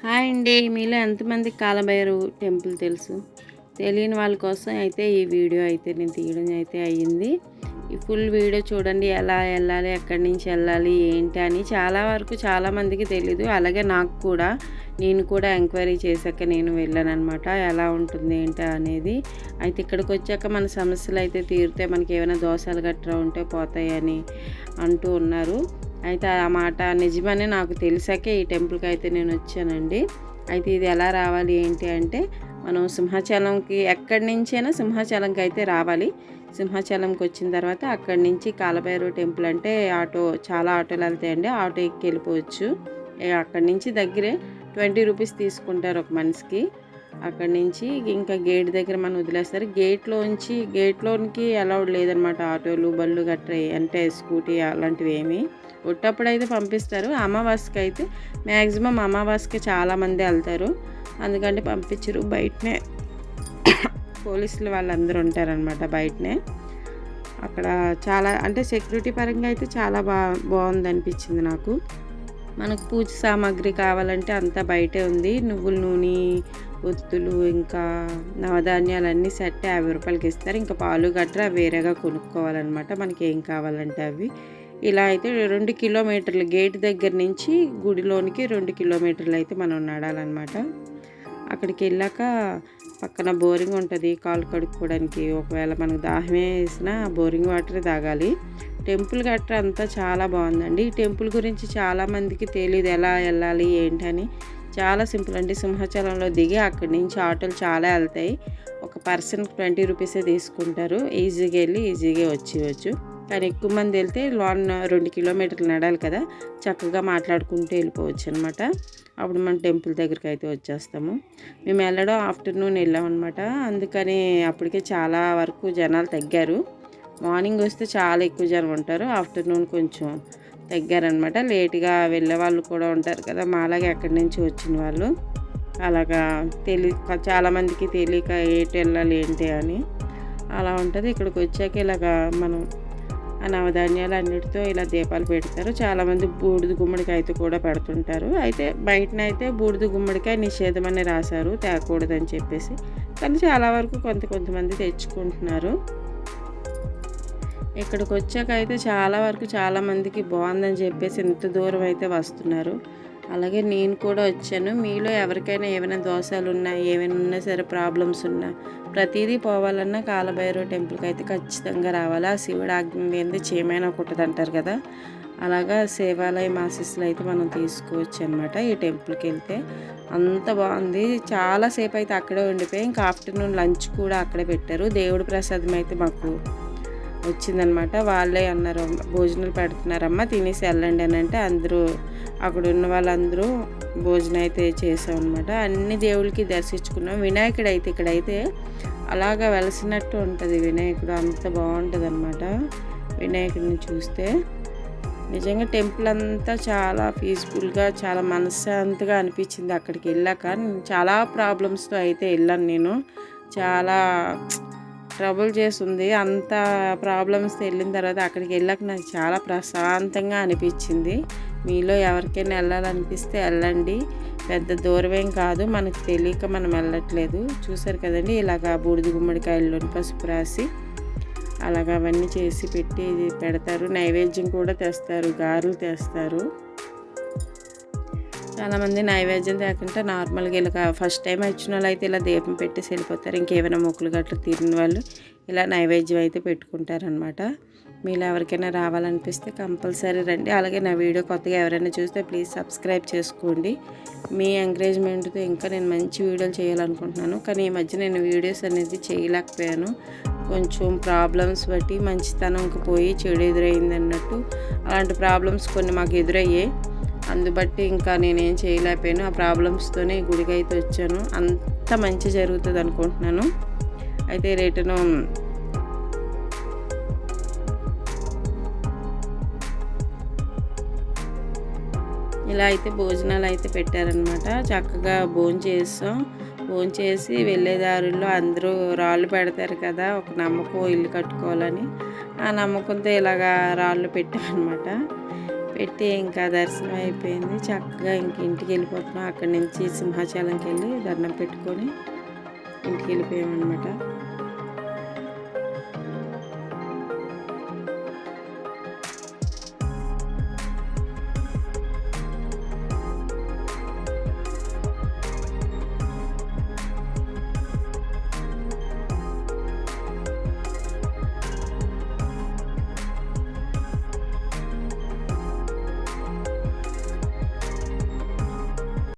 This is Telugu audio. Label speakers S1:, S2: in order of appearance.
S1: హాయ్ అండి. మీలో ఎంతమందికి కాలభైరవ టెంపుల్ తెలుసు? తెలియని వాళ్ళ కోసం అయితే ఈ వీడియో అయితే నేను తీయడం అయితే అయ్యింది. ఈ ఫుల్ వీడియో చూడండి. ఎలా వెళ్ళాలి, ఎక్కడి నుంచి వెళ్ళాలి, ఏంటి అని చాలా వరకు చాలామందికి తెలీదు. అలాగే నాకు కూడా, నేను కూడా ఎంక్వైరీ చేశాక నేను వెళ్ళానమాట. ఎలా ఉంటుంది ఏంటి అనేది. అయితే ఇక్కడికి వచ్చాక మన సమస్యలు అయితే తీరితే మనకి ఏమైనా దోషాలు గట్రా ఉంటే పోతాయని అంటూ ఉన్నారు. అయితే ఆ మాట నిజమని నాకు తెలిసాకే ఈ టెంపుల్కి అయితే నేను వచ్చానండి. అయితే ఇది ఎలా రావాలి ఏంటి అంటే, మనం సింహాచలంకి ఎక్కడి నుంచైనా సింహాచలంకి అయితే రావాలి. సింహాచలంకి వచ్చిన తర్వాత అక్కడి నుంచి కాలభైరవ టెంపుల్ అంటే చాలా ఆటోలు వెళ్తాయండి. ఆటో ఎక్కి వెళ్ళిపోవచ్చు. అక్కడి నుంచి దగ్గరే 20 రూపీస్ తీసుకుంటారు ఒక మనిషికి. అక్కడి నుంచి ఇంకా గేట్ దగ్గర మనం వదిలేస్తారు. గేట్లోనికి అలౌడ్ లేదనమాట ఆటోలు, బళ్ళు గట్రా అంటే స్కూటీ అలాంటివి ఏమి. ఉట్టప్పుడైతే పంపిస్తారు. అమావాస్యకి అయితే మ్యాక్సిమం అమావాస్యకి చాలామంది వెళ్తారు. అందుకంటే పంపించరు. బయటనే పోలీసులు వాళ్ళందరూ ఉంటారనమాట బయటనే. అక్కడ చాలా అంటే సెక్యూరిటీ పరంగా అయితే చాలా బాగుంది అనిపించింది నాకు. మనకు పూజ సామాగ్రి కావాలంటే అంతా బయటే ఉంది. నువ్వుల నూనె, ఒత్తులు, ఇంకా నవధాన్యాలన్నీ సెట్ 50 రూపాయలకి ఇస్తారు. ఇంకా పాలు గట్రా వేరేగా కొనుక్కోవాలన్నమాట మనకి ఏం కావాలంటే అవి. ఇలా అయితే 2 కిలోమీటర్లు గేట్ దగ్గర నుంచి గుడిలోనికి 2 కిలోమీటర్లు అయితే మనం నడాలన్నమాట. అక్కడికి వెళ్ళాక పక్కన బోరింగ్ ఉంటుంది కాలు కడుక్కోవడానికి. ఒకవేళ మనకు దాహమే వేసినా బోరింగ్ వాటర్ తాగాలి. టెంపుల్ గట్రా అంతా చాలా బాగుందండి. ఈ టెంపుల్ గురించి చాలామందికి తెలియదు ఎలా వెళ్ళాలి ఏంటని. చాలా సింపుల్ అండి. సింహాచలంలో దిగి అక్కడి నుంచి ఆటోలు చాలా వెళ్తాయి. ఒక పర్సన్కి 20 రూపీసే తీసుకుంటారు. ఈజీగా వెళ్ళి ఈజీగా వచ్చేయచ్చు. కానీ ఎక్కువ మంది వెళ్తే 2 కిలోమీటర్లు నడాలి కదా, చక్కగా మాట్లాడుకుంటూ వెళ్ళిపోవచ్చు అనమాట. అప్పుడు మనం టెంపుల్ దగ్గరికి అయితే వచ్చేస్తాము. మేము వెళ్ళడం ఆఫ్టర్నూన్ వెళ్ళామన్నమాట. అందుకని అప్పటికే చాలా వరకు జనాలు తగ్గారు. మార్నింగ్ వస్తే చాలా ఎక్కువ జనం ఉంటారు. ఆఫ్టర్నూన్ కొంచెం తగ్గారనమాట. లేట్గా వెళ్ళే వాళ్ళు కూడా ఉంటారు కదా, మాలాగే ఎక్కడి నుంచి వచ్చిన వాళ్ళు. అలాగా చాలామందికి తెలియక ఏటి వెళ్ళాలి ఏంటి అని అలా ఉంటుంది. ఇక్కడికి వచ్చాక ఇలాగా మనం ఆ నవధాన్యాలు అన్నిటితో ఇలా దీపాలు పెడతారు. చాలామంది బూడిద గుమ్మడికాయతో కూడా పెడుతుంటారు. అయితే బయటనైతే బూడిద గుమ్మడికాయ నిషేధం అని రాశారు, తేకూడదని చెప్పేసి. కానీ చాలా వరకు కొంతమంది తెచ్చుకుంటున్నారు. ఇక్కడికి వచ్చాక అయితే చాలా వరకు చాలామందికి బాగుందని చెప్పేసి ఇంత దూరం అయితే వస్తున్నారు. అలాగే నేను కూడా వచ్చాను. మీలో ఎవరికైనా ఏమైనా దోషాలు ఉన్నా, ఏమైనా ఉన్నా సరే, ప్రాబ్లమ్స్ ఉన్నా, ప్రతిదీ పోవాలన్నా కాలభైరవ టెంపుల్కి అయితే ఖచ్చితంగా రావాలి. ఆ శివుడు ఆజ్ఞ లేనిదే చీమైనా కుట్టదంటారు కదా, అలాగా శివాలయం ఆశీస్సులు అయితే మనం తీసుకోవచ్చు అనమాట. ఈ టెంపుల్కి వెళ్తే అంత బాగుంది. చాలాసేపు అయితే అక్కడే ఉండిపోయి ఇంకా ఆఫ్టర్నూన్ లంచ్ కూడా అక్కడే పెట్టారు. దేవుడి ప్రసాదం అయితే మాకు వచ్చిందనమాట. వాళ్ళే అన్నారు, భోజనాలు పెడుతున్నారమ్మా, తినేసి వెళ్ళండి అని అంటే అందరూ అక్కడ ఉన్న వాళ్ళందరూ భోజనం అయితే చేసామన్నమాట. అన్ని దేవుళ్ళకి దర్శించుకున్నాం. వినాయకుడు అయితే ఇక్కడైతే అలాగా వెలసినట్టు ఉంటుంది. వినాయకుడు అంత బాగుంటుంది అనమాట. వినాయకుడిని చూస్తే నిజంగా టెంపుల్ అంతా చాలా పీస్ఫుల్గా, చాలా మనశ్శాంతిగా అనిపించింది. అక్కడికి వెళ్ళాక చాలా ప్రాబ్లమ్స్తో అయితే వెళ్ళాను నేను. చాలా ట్రబుల్ చేస్తుంది. అంత ప్రాబ్లమ్స్ వెళ్ళిన తర్వాత అక్కడికి వెళ్ళాక నాకు చాలా ప్రశాంతంగా అనిపించింది. మీలో ఎవరికైనా వెళ్ళాలనిపిస్తే వెళ్ళండి. పెద్ద దూరమేం కాదు, మనకు తెలియక మనం వెళ్ళట్లేదు. చూసారు కదండి, ఇలాగా బూడిద గుమ్మడికాయల్లోని పసుపు రాసి అలాగా అవన్నీ చేసి పెడతారు. నైవేద్యం కూడా తెస్తారు, గారెలు తెస్తారు. చాలామంది నైవేద్యం తేకుండా నార్మల్గా ఇలా ఫస్ట్ టైం వచ్చిన వాళ్ళు అయితే ఇలా దీపం పెట్టేసి వెళ్ళిపోతారు. ఇంకేమైనా మొక్కులు గట్రా తీరిన వాళ్ళు ఇలా నైవేద్యం అయితే పెట్టుకుంటారనమాట. మీలో ఎవరికైనా రావాలనిపిస్తే కంపల్సరీ రండి. అలాగే నా వీడియో కొత్తగా ఎవరైనా చూస్తే ప్లీజ్ సబ్స్క్రైబ్ చేసుకోండి. మీ ఎంకరేజ్మెంట్తో ఇంకా నేను మంచి వీడియోలు చేయాలనుకుంటున్నాను. కానీ ఈ మధ్య నేను వీడియోస్ అనేది చేయలేకపోయాను. కొంచెం ప్రాబ్లమ్స్ బట్టి మంచితనంకి పోయి చెడు ఎదురైంది అన్నట్టు అలాంటి ప్రాబ్లమ్స్ కొన్ని మాకు ఎదురయ్యాయి. అందుబట్టి ఇంకా నేనేం చేయలేకపోయాను. ఆ ప్రాబ్లమ్స్తోనే గుడికి అయితే వచ్చాను. అంత మంచి జరుగుతుంది అనుకుంటున్నాను. అయితే రిటర్ను ఇలా అయితే భోజనాలు అయితే పెట్టారనమాట. చక్కగా భోంచేసి వెళ్ళే దారుల్లో అందరూ రాళ్ళు పెడతారు కదా, ఒక నమ్మకం ఇల్లు కట్టుకోవాలని. ఆ నమ్మకంతో ఇలాగా రాళ్ళు పెట్టారనమాట. పెట్టి ఇంకా దర్శనం అయిపోయింది. చక్కగా ఇంక ఇంటికి వెళ్ళిపోతున్నాం. అక్కడి నుంచి సింహాచలంకి వెళ్ళి దండం పెట్టుకొని ఇంటికి వెళ్ళిపోయామన్నమాట.